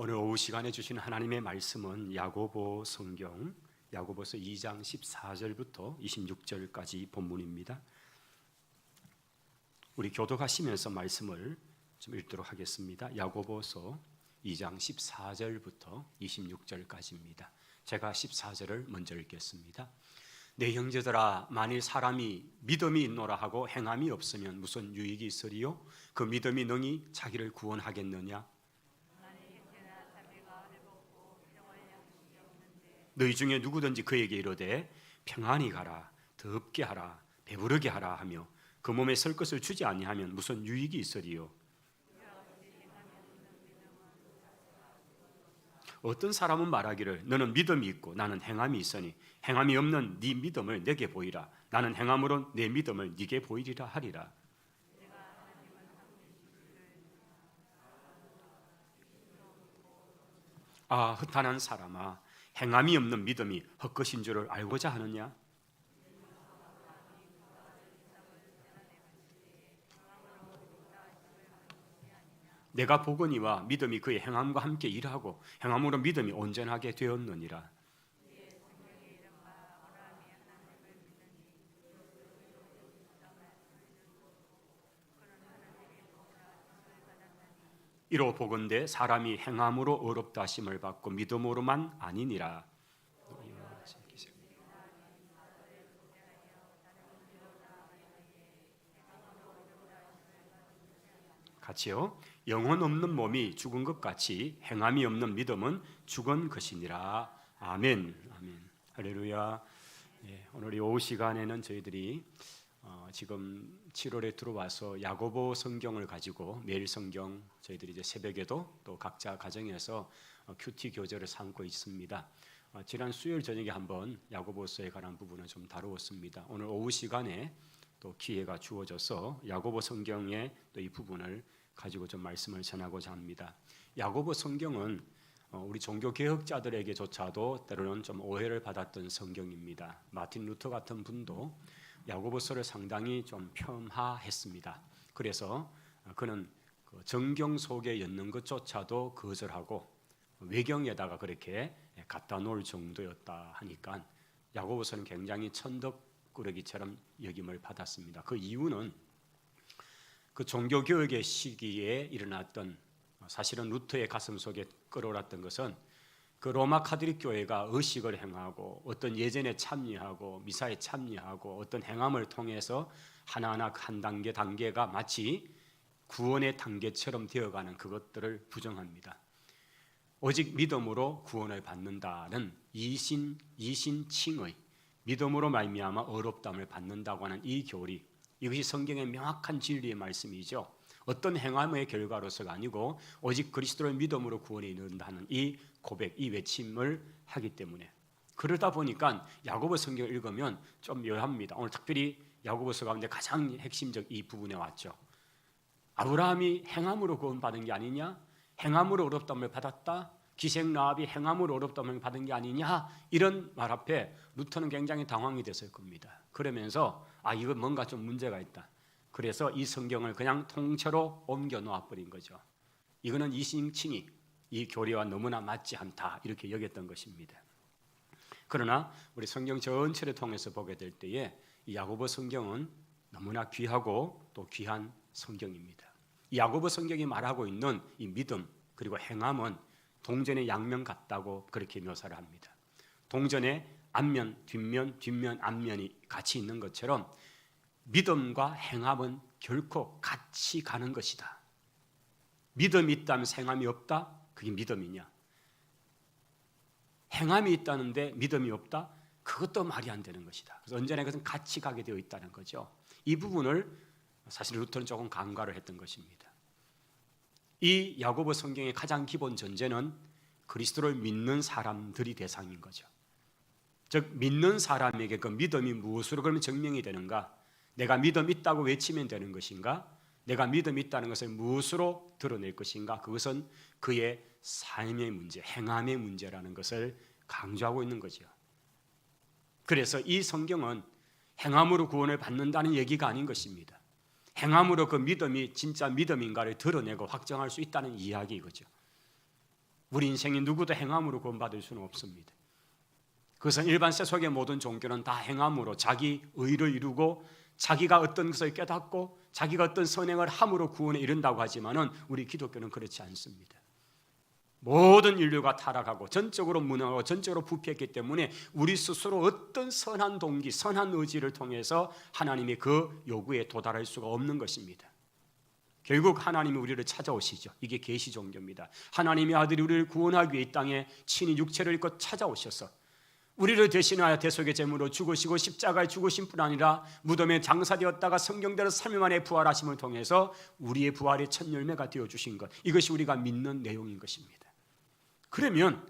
오늘 오후 시간에 주신 하나님의 말씀은 야고보 성경 야고보서 2장 14절부터 26절까지 본문입니다. 우리 교독하시면서 말씀을 좀 읽도록 하겠습니다. 야고보서 2장 14절부터 26절까지입니다. 제가 14절을 먼저 읽겠습니다. 내 형제들아, 만일 사람이 믿음이 있노라 하고 행함이 없으면 무슨 유익이 있으리요? 그 믿음이 능히 자기를 구원하겠느냐? 너희 중에 누구든지 그에게 이르되 평안히 가라, 덥게 하라, 배부르게 하라 하며 그 몸에 설 것을 주지 아니하면 무슨 유익이 있으리요? 어떤 사람은 말하기를 너는 믿음이 있고 나는 행함이 있으니 행함이 없는 네 믿음을 내게 보이라. 나는 행함으로 내 믿음을 네게 보이리라 하리라. 아, 허탄한 사람아, 행함이 없는 믿음이 헛것인 줄을 알고자 하느냐? 내가 보거니와 믿음이 그의 행함과 함께 일하고 행함으로 믿음이 온전하게 되었느니라. 이로 보건대 사람이 행함으로 의롭다 하심을 받고 믿음으로만 아니니라. 같이요. 영혼 없는 몸이 죽은 것 같이 행함이 없는 믿음은 죽은 것이니라. 아멘. 아멘. 할렐루야. 오늘 이 오후 시간에는 저희들이 지금 7월에 들어와서 야고보 성경을 가지고 매일 성경 저희들이 이제 새벽에도 또 각자 가정에서 큐티 교제를 삼고 있습니다. 지난 수요일 저녁에 한번 야고보서에 관한 부분을 좀 다루었습니다. 오늘 오후 시간에 또 기회가 주어져서 야고보 성경의 또 이 부분을 가지고 좀 말씀을 전하고자 합니다. 야고보 성경은 우리 종교 개혁자들에게조차도 때로는 좀 오해를 받았던 성경입니다. 마틴 루터 같은 분도 야고보서를 상당히 좀 폄하했습니다. 그래서 그는 정경 속에 엮는 것조차도 거절하고 외경에다가 그렇게 갖다 놓을 정도였다 하니까 야고보서는 굉장히 천덕꾸러기처럼 여김을 받았습니다. 그 이유는 그 종교개혁의 시기에 일어났던, 사실은 루터의 가슴 속에 끌어올랐던 것은 그 로마 카톨릭 교회가 의식을 행하고 어떤 예전에 참여하고 미사에 참여하고 어떤 행함을 통해서 하나하나 한 단계가 마치 구원의 단계처럼 되어가는 그것들을 부정합니다. 오직 믿음으로 구원을 받는다는 이신칭의 믿음으로 말미암아 의롭다함을 받는다고 하는 이 교리, 이것이 성경의 명확한 진리의 말씀이죠. 어떤 행함의 결과로서가 아니고 오직 그리스도를 믿음으로 구원에 이른다는 이 고백, 이 외침을 하기 때문에, 그러다 보니까 야고보 성경을 읽으면 좀 묘합니다. 오늘 특별히 야고보서 가운데 가장 핵심적 이 부분에 왔죠. 아브라함이 행함으로 구원받은 게 아니냐? 행함으로 의롭다함을 받았다? 기생 라합이 행함으로 의롭다함을 받은 게 아니냐? 이런 말 앞에 루터는 굉장히 당황이 됐을 겁니다. 그러면서 이거 뭔가 좀 문제가 있다. 그래서 이 성경을 그냥 통째로 옮겨 놓아버린 거죠. 이거는 이신칭이 이 교리와 너무나 맞지 않다, 이렇게 여겼던 것입니다. 그러나 우리 성경 전체를 통해서 보게 될 때에 이 야고보 성경은 너무나 귀하고 또 귀한 성경입니다. 이 야고보 성경이 말하고 있는 이 믿음 그리고 행함은 동전의 양면 같다고 그렇게 묘사를 합니다. 동전의 앞면, 뒷면, 앞면이 같이 있는 것처럼 믿음과 행함은 결코 같이 가는 것이다. 믿음이 있다면 행함이 없다? 그게 믿음이냐? 행함이 있다는데 믿음이 없다? 그것도 말이 안 되는 것이다. 그래서 언제나 그것은 같이 가게 되어 있다는 거죠. 이 부분을 사실 루터는 조금 간과를 했던 것입니다. 이 야고보 성경의 가장 기본 전제는 그리스도를 믿는 사람들이 대상인 거죠. 즉 믿는 사람에게 그 믿음이 무엇으로 그러면 증명이 되는가? 내가 믿음 있다고 외치면 되는 것인가? 내가 믿음 있다는 것을 무엇으로 드러낼 것인가? 그것은 그의 삶의 문제, 행함의 문제라는 것을 강조하고 있는 거죠. 그래서 이 성경은 행함으로 구원을 받는다는 얘기가 아닌 것입니다. 행함으로 그 믿음이 진짜 믿음인가를 드러내고 확정할 수 있다는 이야기이거죠. 우리 인생이 누구도 행함으로 구원받을 수는 없습니다. 그것은 일반 세속의 모든 종교는 다 행함으로 자기 의를 이루고 자기가 어떤 것을 깨닫고 자기가 어떤 선행을 함으로 구원에 이른다고 하지만은 우리 기독교는 그렇지 않습니다. 모든 인류가 타락하고 전적으로 무능하고 전적으로 부패했기 때문에 우리 스스로 어떤 선한 동기, 선한 의지를 통해서 하나님의 그 요구에 도달할 수가 없는 것입니다. 결국 하나님이 우리를 찾아오시죠. 이게 계시 종교입니다. 하나님의 아들이 우리를 구원하기 위해 이 땅에 친히 육체를 입고 찾아오셔서 우리를 대신하여 대속의 제물로 죽으시고 십자가에 죽으신 뿐 아니라 무덤에 장사되었다가 성경대로 3일 만에 부활하심을 통해서 우리의 부활의 첫 열매가 되어주신 것, 이것이 우리가 믿는 내용인 것입니다. 그러면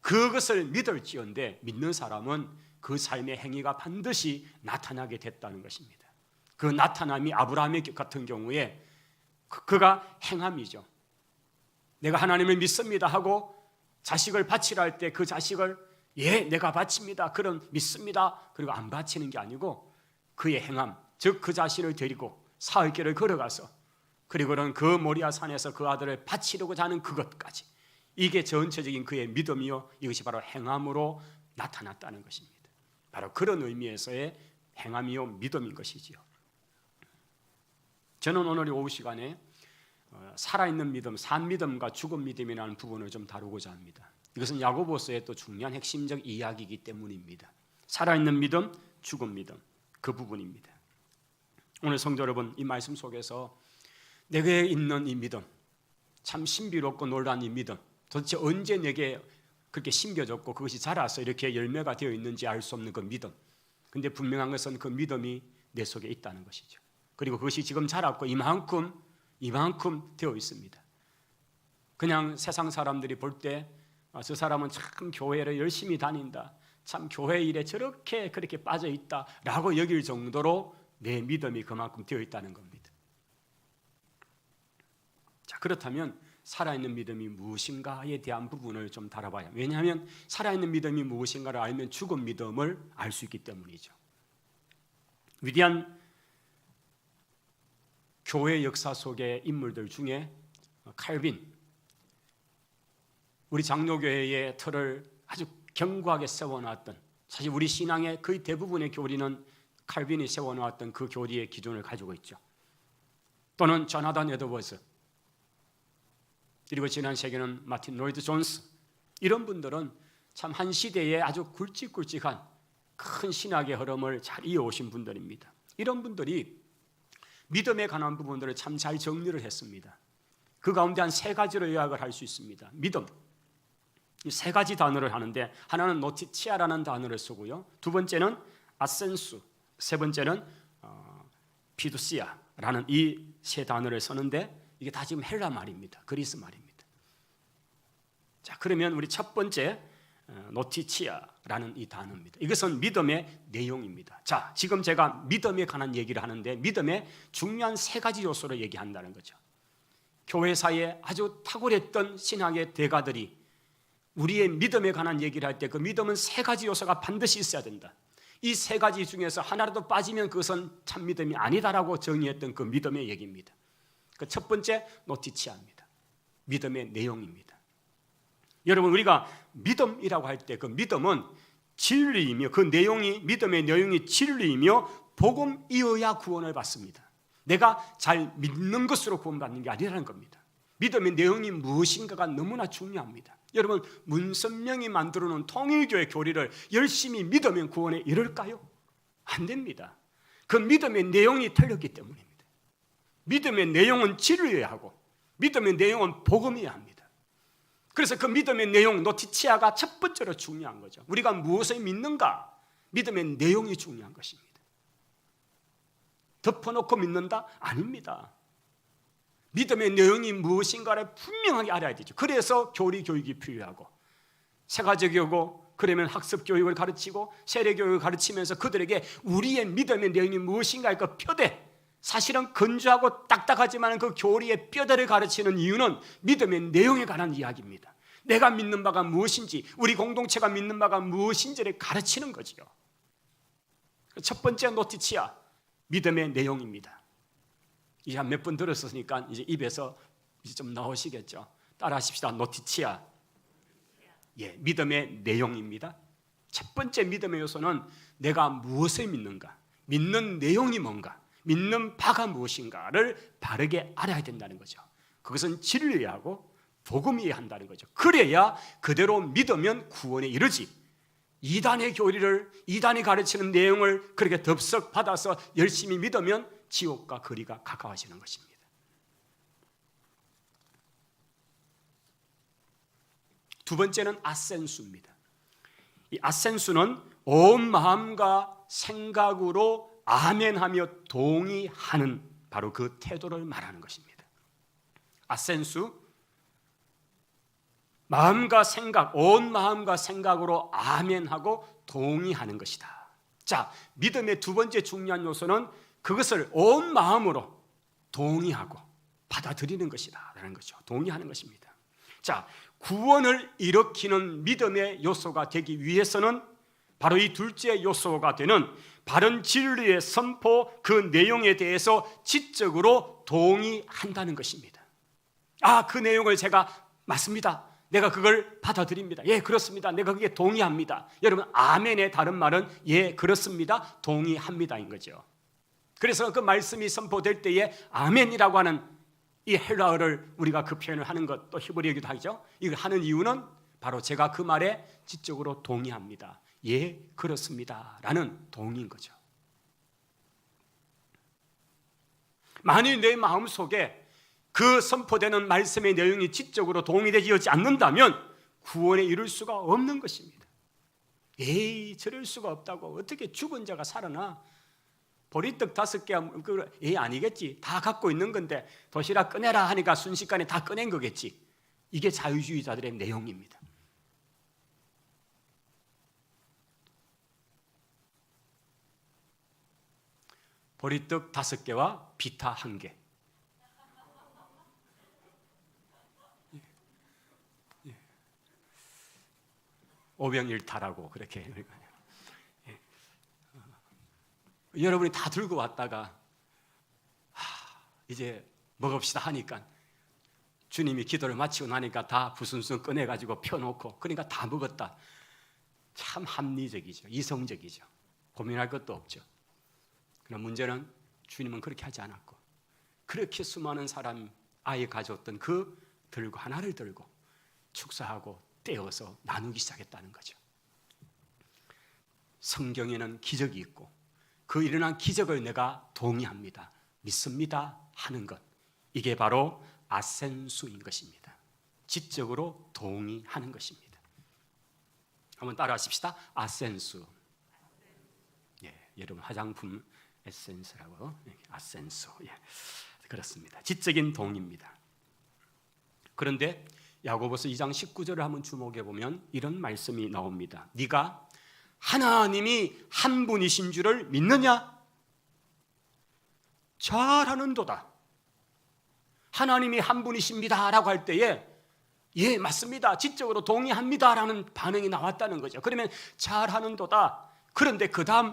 그것을 믿을지언데 믿는 사람은 그 삶의 행위가 반드시 나타나게 됐다는 것입니다. 그 나타남이 아브라함 같은 경우에 그가 행함이죠. 내가 하나님을 믿습니다 하고 자식을 바치라 할 때 그 자식을 예, 내가 바칩니다. 그럼 믿습니다. 그리고 안 바치는 게 아니고 그의 행함, 즉 그 자신을 데리고 사흘길을 걸어가서 그리고는 그 모리아 산에서 그 아들을 바치려고자 하는 그것까지, 이게 전체적인 그의 믿음이요, 이것이 바로 행함으로 나타났다는 것입니다. 바로 그런 의미에서의 행함이요 믿음인 것이지요. 저는 오늘 오후 시간에 살아있는 믿음, 산 믿음과 죽은 믿음이라는 부분을 좀 다루고자 합니다. 이것은 야고보서의 또 중요한 핵심적 이야기이기 때문입니다. 살아있는 믿음, 죽은 믿음, 그 부분입니다. 오늘 성도 여러분, 이 말씀 속에서 내게 있는 이 믿음, 참 신비롭고 놀라운 이 믿음, 도대체 언제 내게 그렇게 심겨졌고 그것이 자라서 이렇게 열매가 되어 있는지 알 수 없는 그 믿음. 근데 분명한 것은 그 믿음이 내 속에 있다는 것이죠. 그리고 그것이 지금 자랐고 이만큼 되어 있습니다. 그냥 세상 사람들이 볼 때 저 사람은 참 교회를 열심히 다닌다, 참 교회 일에 그렇게 빠져 있다라고 여길 정도로 내 믿음이 그만큼 되어 있다는 겁니다. 자, 그렇다면 살아있는 믿음이 무엇인가에 대한 부분을 좀 다뤄봐야, 왜냐하면 살아있는 믿음이 무엇인가를 알면 죽은 믿음을 알 수 있기 때문이죠. 위대한 교회 역사 속의 인물들 중에 칼빈, 우리 장로교회의 틀을 아주 견고하게 세워놨던, 사실 우리 신앙의 거의 대부분의 교리는 칼빈이 세워놓았던 그 교리의 기준을 가지고 있죠. 또는 조나단 에드워즈, 그리고 지난 세기는 마틴 로이드 존스, 이런 분들은 참 한 시대에 아주 굵직굵직한 큰 신학의 흐름을 잘 이어오신 분들입니다. 이런 분들이 믿음에 관한 부분들을 참 잘 정리를 했습니다. 그 가운데 한 세 가지로 요약을 할 수 있습니다. 믿음, 이 세 가지 단어를 하는데, 하나는 노티치아라는 단어를 쓰고요, 두 번째는 아센수, 세 번째는 피두시아라는 이 세 단어를 쓰는데, 이게 다 지금 헬라 말입니다. 그리스 말입니다. 자, 그러면 우리 첫 번째 노티치아라는 이 단어입니다. 이것은 믿음의 내용입니다. 자, 지금 제가 믿음에 관한 얘기를 하는데 믿음의 중요한 세 가지 요소를 얘기한다는 거죠. 교회사에 아주 탁월했던 신학의 대가들이 우리의 믿음에 관한 얘기를 할 때 그 믿음은 세 가지 요소가 반드시 있어야 된다. 이 세 가지 중에서 하나라도 빠지면 그것은 참 믿음이 아니다라고 정의했던 그 믿음의 얘기입니다. 그 첫 번째 노티치아입니다. 믿음의 내용입니다. 여러분, 우리가 믿음이라고 할 때 그 믿음은 진리이며 그 내용이, 믿음의 내용이 진리이며 복음이어야 구원을 받습니다. 내가 잘 믿는 것으로 구원받는 게 아니라는 겁니다. 믿음의 내용이 무엇인가가 너무나 중요합니다. 여러분, 문선명이 만들어 놓은 통일교의 교리를 열심히 믿으면 구원에 이를까요? 안 됩니다. 그 믿음의 내용이 틀렸기 때문입니다. 믿음의 내용은 진리여야 하고 믿음의 내용은 복음이어야 합니다. 그래서 그 믿음의 내용, 노티치아가 첫 번째로 중요한 거죠. 우리가 무엇을 믿는가? 믿음의 내용이 중요한 것입니다. 덮어놓고 믿는다? 아닙니다. 믿음의 내용이 무엇인가를 분명하게 알아야 되죠. 그래서 교리 교육이 필요하고, 세가적이고, 그러면 학습 교육을 가르치고 세례 교육을 가르치면서 그들에게 우리의 믿음의 내용이 무엇인가의 그 뼈대, 사실은 건조하고 딱딱하지만 그 교리의 뼈대를 가르치는 이유는 믿음의 내용에 관한 이야기입니다. 내가 믿는 바가 무엇인지, 우리 공동체가 믿는 바가 무엇인지를 가르치는 거지요. 첫 번째 노티치아, 믿음의 내용입니다. 이제 한 몇 번 들었으니까 이제 입에서 이제 좀 나오시겠죠. 따라하십시다. 노티치아. 믿음의 내용입니다. 첫 번째 믿음의 요소는 내가 무엇을 믿는가, 믿는 내용이 뭔가, 믿는 바가 무엇인가를 바르게 알아야 된다는 거죠. 그것은 진리하고 복음이어야 한다는 거죠. 그래야 그대로 믿으면 구원에 이르지, 이단의 교리를, 이단이 가르치는 내용을 그렇게 덥석 받아서 열심히 믿으면 지옥과 거리가 가까워지는 것입니다. 두 번째는 아센수입니다. 이 아센수는 온 마음과 생각으로 아멘하며 동의하는 바로 그 태도를 말하는 것입니다. 아센수, 마음과 생각, 온 마음과 생각으로 아멘하고 동의하는 것이다. 자, 믿음의 두 번째 중요한 요소는 그것을 온 마음으로 동의하고 받아들이는 것이다 라는 거죠. 동의하는 것입니다. 자, 구원을 일으키는 믿음의 요소가 되기 위해서는 바로 이 둘째 요소가 되는 바른 진리의 선포, 그 내용에 대해서 지적으로 동의한다는 것입니다. 아, 그 내용을 제가 맞습니다, 내가 그걸 받아들입니다, 예 그렇습니다, 내가 그게 동의합니다. 여러분, 아멘의 다른 말은 예 그렇습니다, 동의합니다인 거죠. 그래서 그 말씀이 선포될 때에 아멘이라고 하는 이 헬라어를 우리가 그 표현을 하는 것, 또 히브리어기도 하죠. 이걸 하는 이유는 바로 제가 그 말에 지적으로 동의합니다, 예 그렇습니다 라는 동의인 거죠. 만일 내 마음속에 그 선포되는 말씀의 내용이 지적으로 동의되지 않는다면 구원에 이룰 수가 없는 것입니다. 에이, 저럴 수가 없다고, 어떻게 죽은 자가 살아나, 보리떡 5개, 아니겠지, 다 갖고 있는 건데 도시락 꺼내라 하니까 순식간에 다 꺼낸 거겠지. 이게 자유주의자들의 내용입니다. 보리떡 5개와 비타 1개, 오병일타라고 그렇게. 여러분이 다 들고 왔다가 이제 먹읍시다 하니까 주님이 기도를 마치고 나니까 다 부순순 꺼내가지고 펴놓고, 그러니까 다 먹었다. 참 합리적이죠, 이성적이죠, 고민할 것도 없죠. 그러나 문제는 주님은 그렇게 하지 않았고, 그렇게 수많은 사람 아예 가져왔던 그 들고 하나를 들고 축사하고 떼어서 나누기 시작했다는 거죠. 성경에는 기적이 있고 그 일어난 기적을 내가 동의합니다, 믿습니다 하는 것, 이게 바로 아센수인 것입니다. 지적으로 동의하는 것입니다. 한번 따라 하십시다. 아센수. 여러분 화장품 에센스라고, 아센수. 그렇습니다. 지적인 동의입니다. 그런데 야고보서 2장 19절을 한번 주목해 보면 이런 말씀이 나옵니다. 네가 하나님이 한 분이신 줄을 믿느냐? 잘하는도다. 하나님이 한 분이십니다 라고 할 때에 예 맞습니다, 지적으로 동의합니다 라는 반응이 나왔다는 거죠. 그러면 잘하는도다. 그런데 그 다음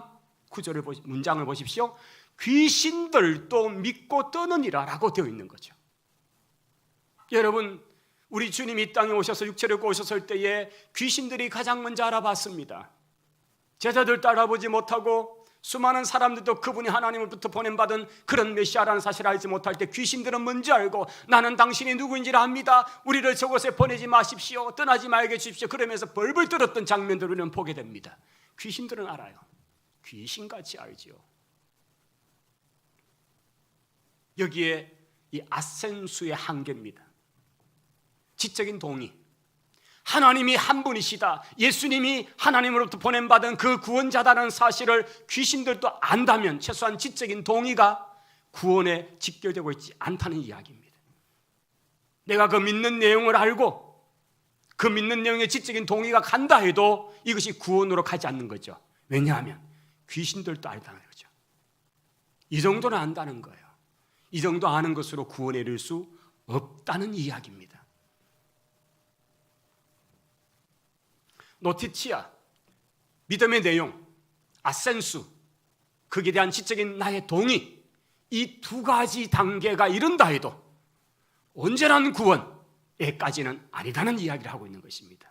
구절을 문장을 보십시오. 귀신들도 믿고 떠느니라 라고 되어 있는 거죠. 여러분, 우리 주님이 이 땅에 오셔서 육체를 입고 오셨을 때에 귀신들이 가장 먼저 알아봤습니다. 제자들 따라보지 못하고 수많은 사람들도 그분이 하나님으로부터 보낸받은 그런 메시아라는 사실을 알지 못할 때 귀신들은 먼저 알고 나는 당신이 누구인지를 압니다, 우리를 저곳에 보내지 마십시오, 떠나지 말게 해주십시오, 그러면서 벌벌 떨었던 장면들을 우리는 보게 됩니다. 귀신들은 알아요. 귀신같이 알죠. 여기에 이 아센수의 한계입니다. 지적인 동의, 하나님이 한 분이시다, 예수님이 하나님으로부터 보낸받은 그 구원자다는 사실을 귀신들도 안다면 최소한 지적인 동의가 구원에 직결되고 있지 않다는 이야기입니다. 내가 그 믿는 내용을 알고 그 믿는 내용에 지적인 동의가 간다 해도 이것이 구원으로 가지 않는 거죠. 왜냐하면 귀신들도 알다는 거죠. 이 정도는 안다는 거예요. 이 정도 아는 것으로 구원에 이를 수 없다는 이야기입니다. 노티치아, 믿음의 내용, 아센수, 거기에 대한 지적인 나의 동의, 이 두 가지 단계가 이른다 해도 온전한 구원에까지는 아니다는 이야기를 하고 있는 것입니다.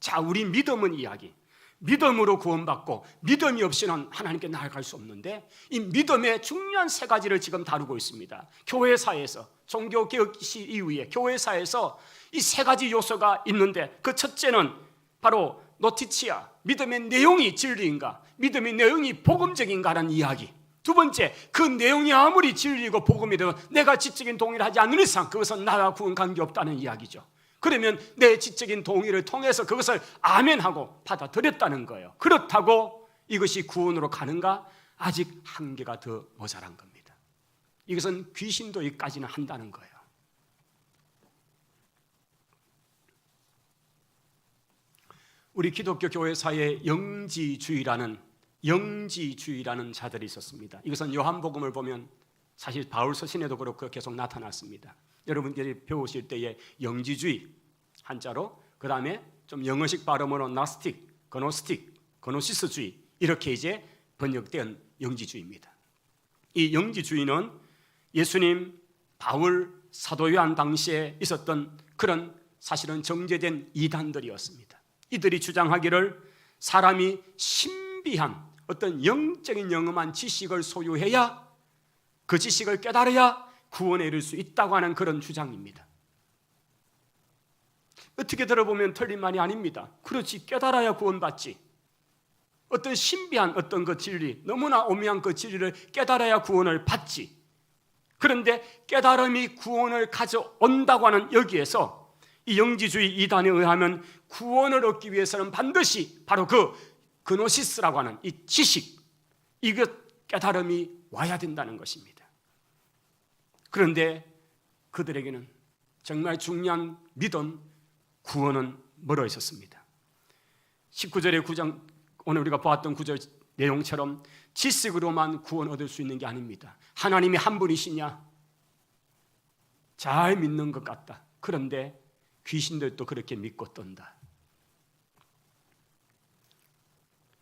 자, 우리 믿음은 이야기. 믿음으로 구원받고 믿음이 없이는 하나님께 나아갈 수 없는데, 이 믿음의 중요한 세 가지를 지금 다루고 있습니다. 교회사에서, 종교개혁 시 이후에 교회사에서 이 세 가지 요소가 있는데, 그 첫째는 바로 노티치아, 믿음의 내용이 진리인가, 믿음의 내용이 복음적인가라는 이야기. 두 번째, 그 내용이 아무리 진리고 복음이라도 내가 지적인 동의를 하지 않는 이상 그것은 나와 구원 관계없다는 이야기죠. 그러면 내 지적인 동의를 통해서 그것을 아멘하고 받아들였다는 거예요. 그렇다고 이것이 구원으로 가는가? 아직 한계가 더 모자란 겁니다. 이것은 귀신도에까지는 한다는 거예요. 우리 기독교 교회사에 영지주의라는 자들이 있었습니다. 이것은 요한복음을 보면 사실 바울 서신에도 그렇고 계속 나타났습니다. 여러분들이 배우실 때에 영지주의 한자로, 그 다음에 좀 영어식 발음으로 나스틱, 그노스틱, 그노시스주의, 이렇게 이제 번역된 영지주의입니다. 이 영지주의는 예수님, 바울, 사도 요한 당시에 있었던 그런 사실은 정제된 이단들이었습니다. 이들이 주장하기를 사람이 신비한 어떤 영적인 영험한 지식을 소유해야, 그 지식을 깨달아야 구원에 이를 수 있다고 하는 그런 주장입니다. 어떻게 들어보면 틀린 말이 아닙니다. 그렇지, 깨달아야 구원받지. 어떤 신비한 어떤 그 진리, 너무나 오묘한 그 진리를 깨달아야 구원을 받지. 그런데 깨달음이 구원을 가져온다고 하는 여기에서 이 영지주의 이단에 의하면 구원을 얻기 위해서는 반드시 바로 그 그노시스라고 하는 이 지식, 이것 깨달음이 와야 된다는 것입니다. 그런데 그들에게는 정말 중요한 믿음, 구원은 멀어 있었습니다. 19절의 9장, 오늘 우리가 보았던 9절 내용처럼 지식으로만 구원 얻을 수 있는 게 아닙니다. 하나님이 한 분이시냐? 잘 믿는 것 같다. 그런데 귀신들도 그렇게 믿고 떤다.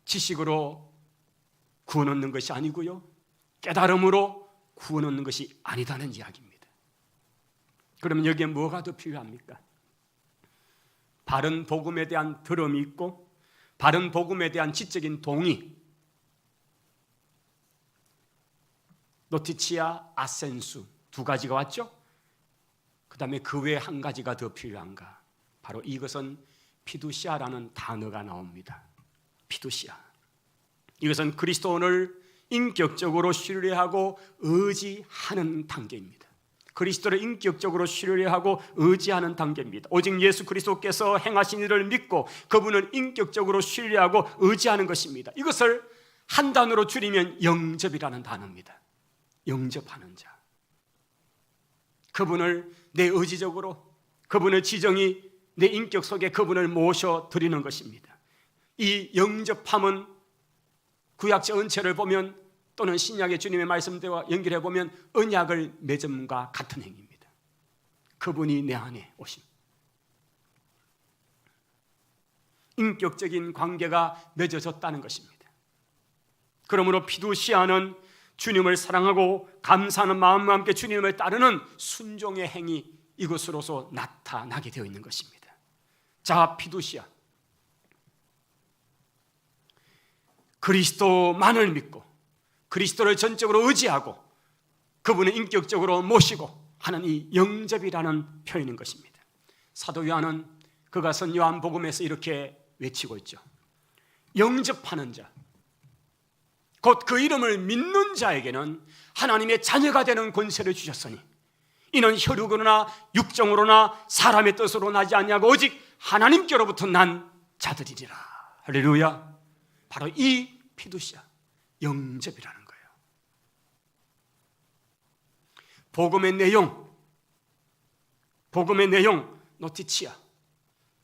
지식으로 구원 얻는 것이 아니고요, 깨달음으로 구원 얻는 것이 아니다는 이야기입니다. 그러면 여기에 뭐가 더 필요합니까? 바른 복음에 대한 들음이 있고, 바른 복음에 대한 지적인 동의, 노티치아, 아센수, 두 가지가 왔죠? 그 다음에 그 외에 한 가지가 더 필요한가? 바로 이것은 피두시아라는 단어가 나옵니다. 피두시아. 이것은 그리스도를 인격적으로 신뢰하고 의지하는 단계입니다. 그리스도를 인격적으로 신뢰하고 의지하는 단계입니다. 오직 예수 그리스도께서 행하신 일을 믿고 그분을 인격적으로 신뢰하고 의지하는 것입니다. 이것을 한 단어로 줄이면 영접이라는 단어입니다. 영접하는 자. 그분을 내 의지적으로, 그분의 지정이 내 인격 속에 그분을 모셔드리는 것입니다. 이 영접함은 구약적 은혜를 보면, 또는 신약의 주님의 말씀대와 연결해 보면 언약을 맺음과 같은 행위입니다. 그분이 내 안에 오심, 인격적인 관계가 맺어졌다는 것입니다. 그러므로 피두시아는 주님을 사랑하고 감사하는 마음과 함께 주님을 따르는 순종의 행위, 이것으로서 나타나게 되어 있는 것입니다. 자, 피두시아, 그리스도만을 믿고 그리스도를 전적으로 의지하고 그분을 인격적으로 모시고 하는 이 영접이라는 표현인 것입니다. 사도 요한은 그가 쓴 요한복음에서 이렇게 외치고 있죠. 영접하는 자, 곧 그 이름을 믿는 자에게는 하나님의 자녀가 되는 권세를 주셨으니 이는 혈육으로나 육정으로나 사람의 뜻으로 나지 아니하고 오직 하나님께로부터 난 자들이니라. 할렐루야. 바로 이 피두시아, 영접이라는 거예요. 복음의 내용 노티치아,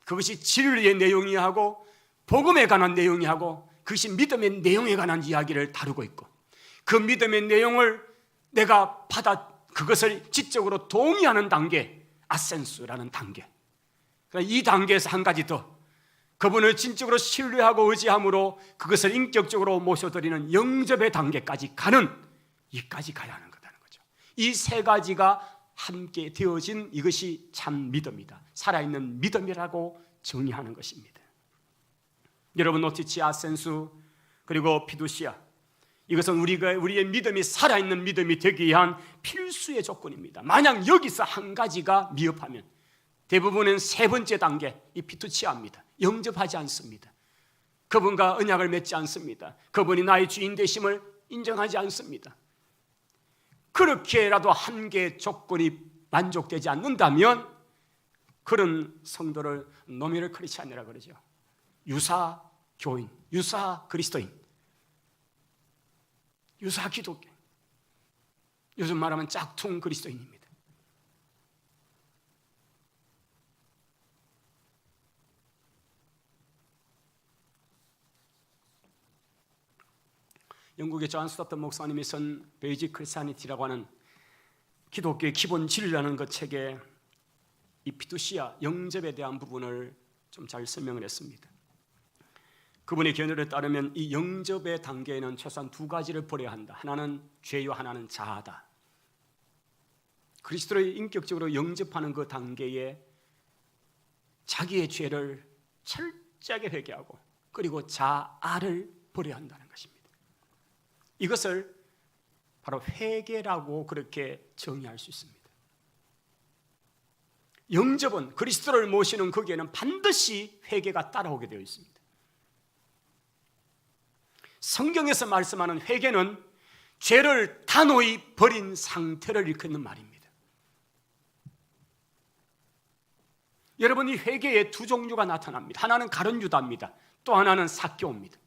그것이 진리의 내용이 하고 복음에 관한 내용이 하고 그것이 믿음의 내용에 관한 이야기를 다루고 있고, 그 믿음의 내용을 내가 그것을 지적으로 동의하는 단계, 아센스라는 단계. 그러니까 이 단계에서 한 가지 더, 그분을 진적으로 신뢰하고 의지함으로 그것을 인격적으로 모셔드리는 영접의 단계까지 가는, 이까지 가야 하는 거다는 거죠. 이 세 가지가 함께 되어진 이것이 참 믿음이다, 살아있는 믿음이라고 정의하는 것입니다. 여러분, 노티치아, 센수, 그리고 피두시아, 이것은 우리의 믿음이 살아있는 믿음이 되기 위한 필수의 조건입니다. 만약 여기서 한 가지가 미흡하면 대부분은 세 번째 단계, 이 피투치아입니다. 영접하지 않습니다. 그분과 언약을 맺지 않습니다. 그분이 나의 주인 되심을 인정하지 않습니다. 그렇게라도 한 개의 조건이 만족되지 않는다면 그런 성도를 노미널 크리스찬이라 그러죠. 유사 교인, 유사 그리스도인, 유사 기독교, 요즘 말하면 짝퉁 그리스도인입니다. 영국의 존 스토튼 목사님이 쓴 베이직 크리스티애니티라고 하는 기독교의 기본 진리라는 그 책에 이 피두시아, 영접에 대한 부분을 좀 잘 설명을 했습니다. 그분의 견해에 따르면 이 영접의 단계에는 최소한 두 가지를 버려야 한다. 하나는 죄요, 하나는 자아다. 그리스도를 인격적으로 영접하는 그 단계에 자기의 죄를 철저하게 회개하고 그리고 자아를 버려야 한다는 것입니다. 이것을 바로 회개라고 그렇게 정의할 수 있습니다. 영접은, 그리스도를 모시는 거기에는 반드시 회개가 따라오게 되어 있습니다. 성경에서 말씀하는 회개는 죄를 단호히 버린 상태를 일컫는 말입니다. 여러분, 이 회개의 두 종류가 나타납니다. 하나는 가룟 유다입니다. 또 하나는 삭개오입니다.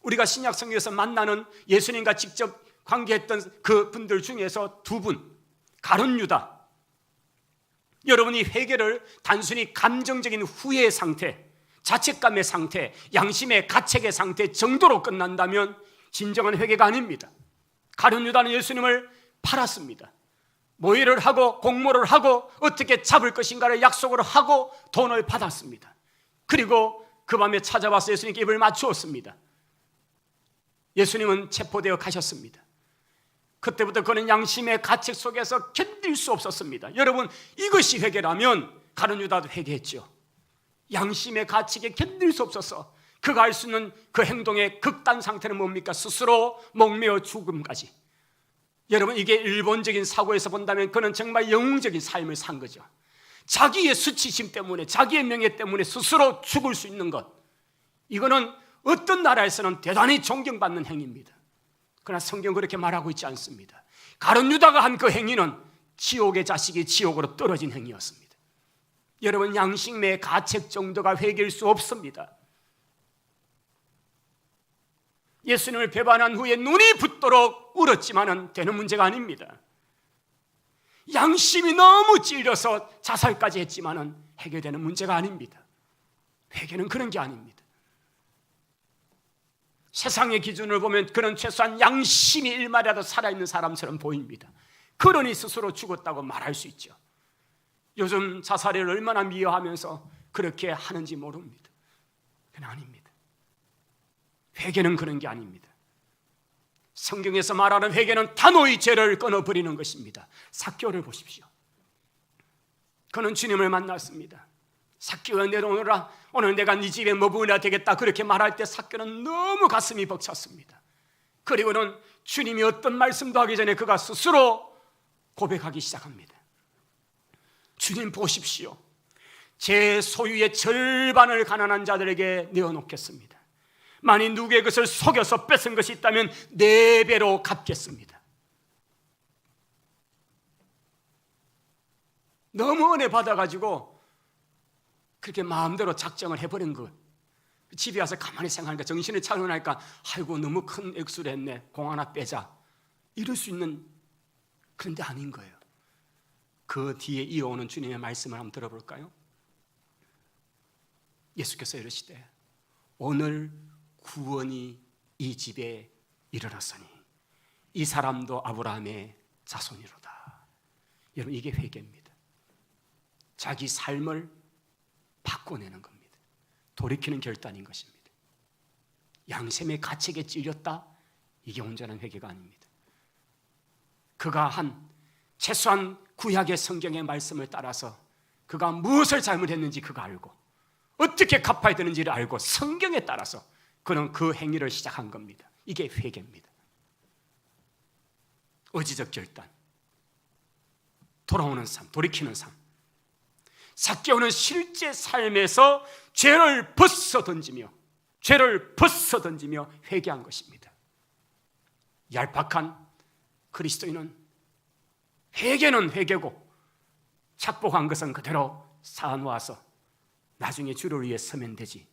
우리가 신약 성경에서 만나는 예수님과 직접 관계했던 그 분들 중에서 두 분, 가룟 유다. 여러분이 회개를 단순히 감정적인 후회의 상태, 자책감의 상태, 양심의 가책의 상태 정도로 끝난다면 진정한 회개가 아닙니다. 가룟 유다는 예수님을 팔았습니다. 모의를 하고 공모를 하고 어떻게 잡을 것인가를 약속을 하고 돈을 받았습니다. 그리고 그 밤에 찾아와서 예수님께 입을 맞추었습니다. 예수님은 체포되어 가셨습니다. 그때부터 그는 양심의 가책 속에서 견딜 수 없었습니다. 여러분, 이것이 회개라면 가룟 유다도 회개했죠. 양심의 가책에 견딜 수 없어서 그가 할 수 있는 그 행동의 극단 상태는 뭡니까? 스스로 목매어 죽음까지. 여러분, 이게 일본적인 사고에서 본다면 그는 정말 영웅적인 삶을 산 거죠. 자기의 수치심 때문에, 자기의 명예 때문에 스스로 죽을 수 있는 것, 이거는 어떤 나라에서는 대단히 존경받는 행위입니다. 그러나 성경 그렇게 말하고 있지 않습니다. 가룟 유다가 한 그 행위는 지옥의 자식이 지옥으로 떨어진 행위였습니다. 여러분, 양심의 가책 정도가 회개일 수 없습니다. 예수님을 배반한 후에 눈이 붓도록 울었지만은 되는 문제가 아닙니다. 양심이 너무 찔려서 자살까지 했지만은 해결되는 문제가 아닙니다. 회개는 그런 게 아닙니다. 세상의 기준을 보면 그는 최소한 양심이 일말이라도 살아있는 사람처럼 보입니다. 그러니 스스로 죽었다고 말할 수 있죠. 요즘 자살을 얼마나 미워하면서 그렇게 하는지 모릅니다. 그건 아닙니다. 회개는 그런 게 아닙니다. 성경에서 말하는 회개는 단호히 죄를 끊어버리는 것입니다. 삭개오를 보십시오. 그는 주님을 만났습니다. 삭개오야, 내려오너라. 오늘 내가 네 집에 머무르야 되겠다. 그렇게 말할 때 삭개오는 너무 가슴이 벅찼습니다. 그리고는 주님이 어떤 말씀도 하기 전에 그가 스스로 고백하기 시작합니다. 주님 보십시오. 제 소유의 절반을 가난한 자들에게 내어놓겠습니다. 만일 누구의 것을 속여서 뺏은 것이 있다면 4배로 갚겠습니다. 너무 은혜 받아가지고 그렇게 마음대로 작정을 해버린 것. 집에 와서 가만히 생각하니까, 정신을 차리고 나니까 아이고 너무 큰 액수를 했네, 공 하나 빼자, 이럴 수 있는 그런 데 아닌 거예요. 그 뒤에 이어오는 주님의 말씀을 한번 들어볼까요? 예수께서 이르시되 오늘 구원이 이 집에 이르렀으니 이 사람도 아브라함의 자손이로다. 여러분, 이게 회개입니다. 자기 삶을 바꿔내는 겁니다. 돌이키는 결단인 것입니다. 양심의 가책에 찔렸다? 이게 온전한 회개가 아닙니다. 그가 한 최소한 구약의 성경의 말씀을 따라서 그가 무엇을 잘못했는지 그가 알고 어떻게 갚아야 되는지를 알고 성경에 따라서 그는 그 행위를 시작한 겁니다. 이게 회개입니다. 의지적 결단, 돌아오는 삶, 돌이키는 삶. 삭개오는 실제 삶에서 죄를 벗어던지며 회개한 것입니다. 얄팍한 그리스도인은 회개는 회개고 착복한 것은 그대로 쌓아놓아서 나중에 주를 위해 서면 되지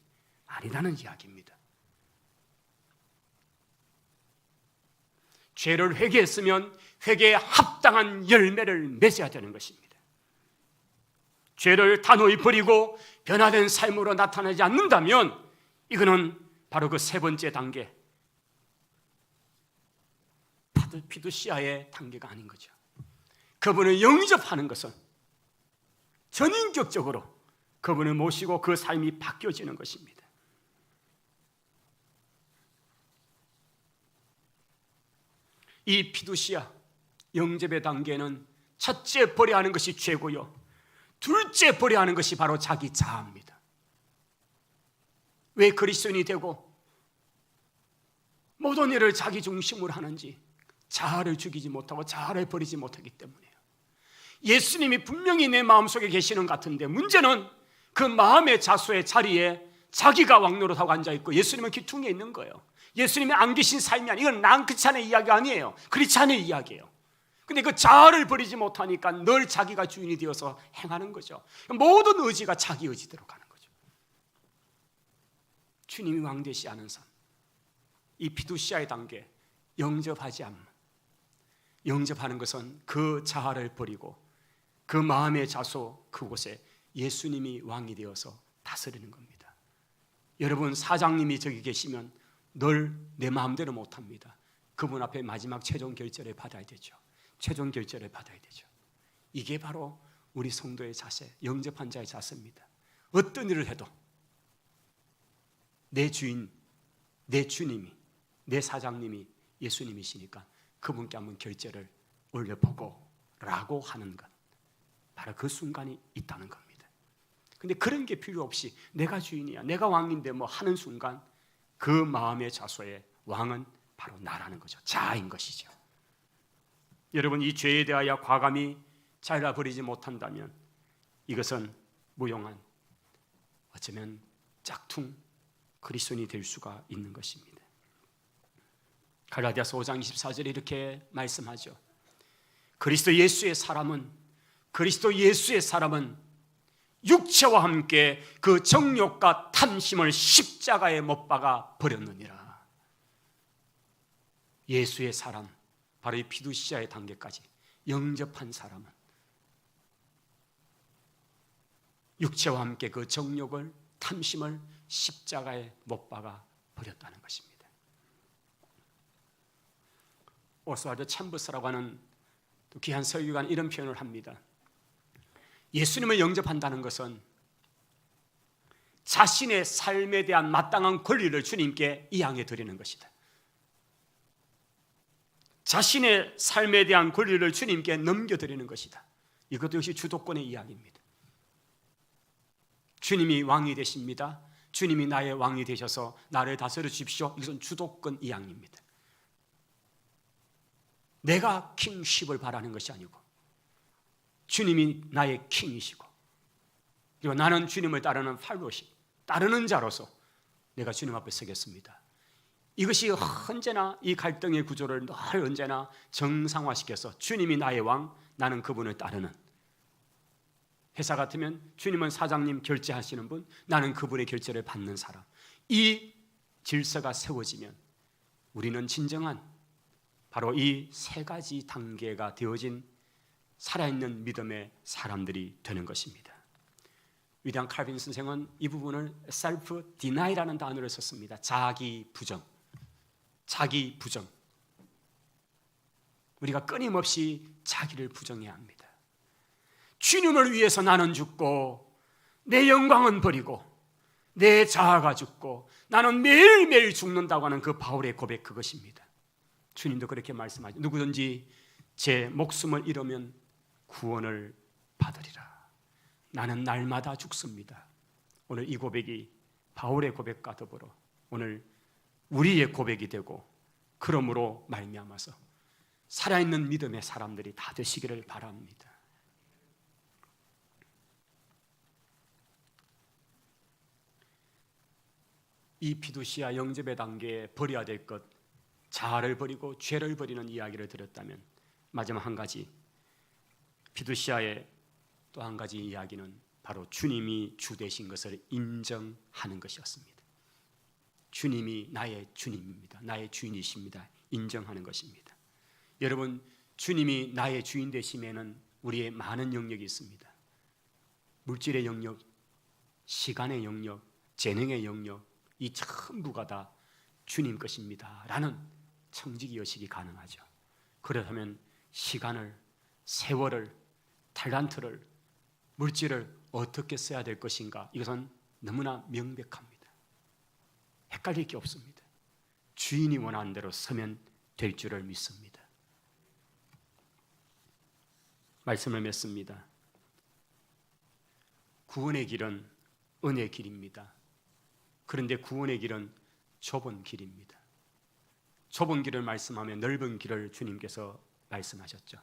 아니라는 이야기입니다. 죄를 회개했으면 회개에 합당한 열매를 맺어야 되는 것입니다. 죄를 단호히 버리고 변화된 삶으로 나타나지 않는다면 이거는 바로 그 세 번째 단계, 피두시아의 단계가 아닌 거죠. 그분을 영접하는 것은 전인격적으로 그분을 모시고 그 삶이 바뀌어지는 것입니다. 이 피두시아 영접의 단계는 첫째 버려하는 것이 죄고요, 둘째 버려하는 것이 바로 자기 자아입니다. 왜 그리스도인이 되고 모든 일을 자기 중심으로 하는지 자아를 죽이지 못하고 자아를 버리지 못하기 때문이에요. 예수님이 분명히 내 마음속에 계시는 것 같은데 문제는 그 마음의 자수의 자리에 자기가 왕노릇하고 앉아있고 예수님은 귀퉁이에 있는 거예요. 예수님이 안 계신 삶이 아니에요. 이건 난 크리스찬의 이야기가 아니에요. 크리스찬의 이야기예요. 근데 그 자아를 버리지 못하니까 늘 자기가 주인이 되어서 행하는 거죠. 모든 의지가 자기 의지대로 가는 거죠. 주님이 왕 되시 않은 삶, 이 피두시아의 단계, 영접하지 않는, 영접하는 것은 그 자아를 버리고 그 마음의 자소 그곳에 예수님이 왕이 되어서 다스리는 겁니다. 여러분, 사장님이 저기 계시면 늘 내 마음대로 못합니다. 그분 앞에 마지막 최종 결제를 받아야 되죠. 최종 결제를 받아야 되죠. 이게 바로 우리 성도의 자세, 영접한 자의 자세입니다. 어떤 일을 해도 내 주인, 내 주님이, 내 사장님이 예수님이시니까 그분께 한번 결제를 올려보고 라고 하는 것, 바로 그 순간이 있다는 겁니다. 근데 그런 게 필요 없이 내가 주인이야, 내가 왕인데 뭐 하는 순간 그 마음의 자소의 왕은 바로 나라는 거죠. 자아인 것이죠. 여러분, 이 죄에 대하여 과감히 잘라버리지 못한다면 이것은 무용한, 어쩌면 짝퉁 그리스도인이 될 수가 있는 것입니다. 갈라디아서 5장 24절에 이렇게 말씀하죠. 그리스도 예수의 사람은 육체와 함께 그 정욕과 탐심을 십자가에 못 박아 버렸느니라. 예수의 사람, 바로 이 피두시아의 단계까지 영접한 사람은 육체와 함께 그 정욕을, 탐심을 십자가에 못 박아 버렸다는 것입니다. 오스왈드 챔버스라고 하는 또 귀한 설교가는 이런 표현을 합니다. 예수님을 영접한다는 것은 자신의 삶에 대한 마땅한 권리를 주님께 이양해 드리는 것이다. 자신의 삶에 대한 권리를 주님께 넘겨드리는 것이다. 이것도 역시 주도권의 이야기입니다. 주님이 왕이 되십니다. 주님이 나의 왕이 되셔서 나를 다스려 주십시오. 이것은 주도권 이양입니다. 내가 킹십을 바라는 것이 아니고 주님이 나의 킹이시고, 그리고 나는 주님을 따르는 팔로시, 따르는 자로서 내가 주님 앞에 서겠습니다. 이것이 언제나 이 갈등의 구조를 늘 언제나 정상화시켜서 주님이 나의 왕, 나는 그분을 따르는, 회사 같으면 주님은 사장님 결제하시는 분, 나는 그분의 결제를 받는 사람, 이 질서가 세워지면 우리는 진정한 바로 이 세 가지 단계가 되어진 살아있는 믿음의 사람들이 되는 것입니다. 위대한 칼빈 선생은 이 부분을 self deny라는 단어를 썼습니다. 자기 부정. 우리가 끊임없이 자기를 부정해야 합니다. 주님을 위해서 나는 죽고 내 영광은 버리고 내 자아가 죽고 나는 매일매일 죽는다고 하는 그 바울의 고백, 그것입니다. 주님도 그렇게 말씀하죠. 누구든지 제 목숨을 잃으면 구원을 받으리라. 나는 날마다 죽습니다. 오늘 이 고백이 바울의 고백과 더불어 오늘 우리의 고백이 되고 그러므로 말미암아서 살아있는 믿음의 사람들이 다 되시기를 바랍니다. 이 피두시아 영접의 단계에 버려야 될 것, 자아를 버리고 죄를 버리는 이야기를 들었다면 마지막 한 가지, 피두시아의 또 한 가지 이야기는 바로 주님이 주 되신 것을 인정하는 것이었습니다. 주님이 나의 주님입니다. 나의 주인이십니다. 인정하는 것입니다. 여러분, 주님이 나의 주인 되심에는 우리의 많은 영역이 있습니다. 물질의 영역, 시간의 영역, 재능의 영역, 이 전부가 다 주님 것입니다 라는 청지기의식이 가능하죠. 그렇다면 시간을, 세월을, 탤런트를, 물질을 어떻게 써야 될 것인가, 이것은 너무나 명백합니다. 헷갈릴 게 없습니다. 주인이 원하는 대로 서면 될 줄을 믿습니다. 말씀을 맺습니다. 구원의 길은 은혜의 길입니다. 그런데 구원의 길은 좁은 길입니다. 좁은 길을 말씀하며 넓은 길을 주님께서 말씀하셨죠.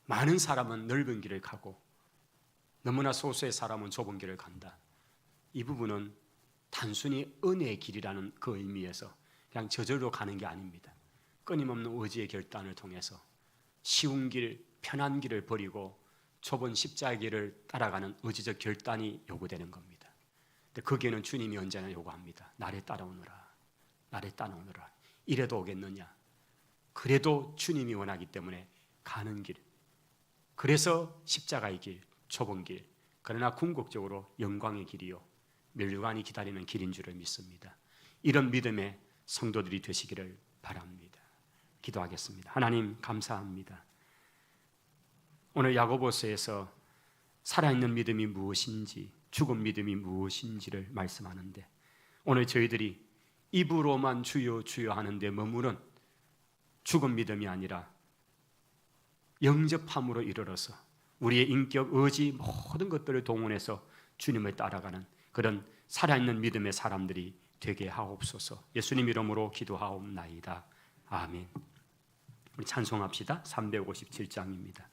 많은 사람은 넓은 길을 가고 너무나 소수의 사람은 좁은 길을 간다. 이 부분은 단순히 은혜의 길이라는 그 의미에서 그냥 저절로 가는 게 아닙니다. 끊임없는 의지의 결단을 통해서 쉬운 길, 편한 길을 버리고 좁은 십자가의 길을 따라가는 의지적 결단이 요구되는 겁니다. 근데 거기에는 주님이 언제나 요구합니다. 나를 따라오너라. 나를 따라오너라. 이래도 오겠느냐? 그래도 주님이 원하기 때문에 가는 길. 그래서 십자가의 길, 좁은 길, 그러나 궁극적으로 영광의 길이요 멸류관이 기다리는 길인 줄을 믿습니다. 이런 믿음의 성도들이 되시기를 바랍니다. 기도하겠습니다. 하나님 감사합니다. 오늘 야고보서에서 살아있는 믿음이 무엇인지, 죽은 믿음이 무엇인지를 말씀하는데, 오늘 저희들이 입으로만 주여 주여 하는데 머무는 죽은 믿음이 아니라 영접함으로 이르러서 우리의 인격, 의지, 모든 것들을 동원해서 주님을 따라가는 그런 살아있는 믿음의 사람들이 되게 하옵소서. 예수님 이름으로 기도하옵나이다. 아멘. 우리 찬송합시다. 357장입니다.